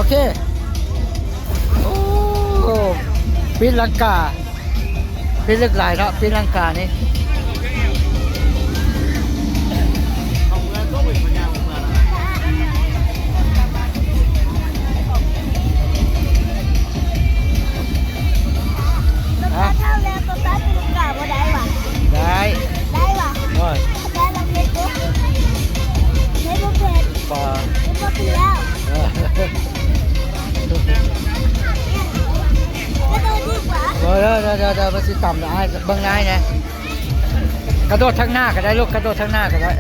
เคโอ้ปีลังกาปีเล็กหลายเนาะปีลังกานี่ได้โอ้ยปลาเดี๋ยวมาสิต่ำนะเบื้องในนะกระโดดทั้งหน้าก็ได้ลูกกระโดดทั้งหน้าก็ได้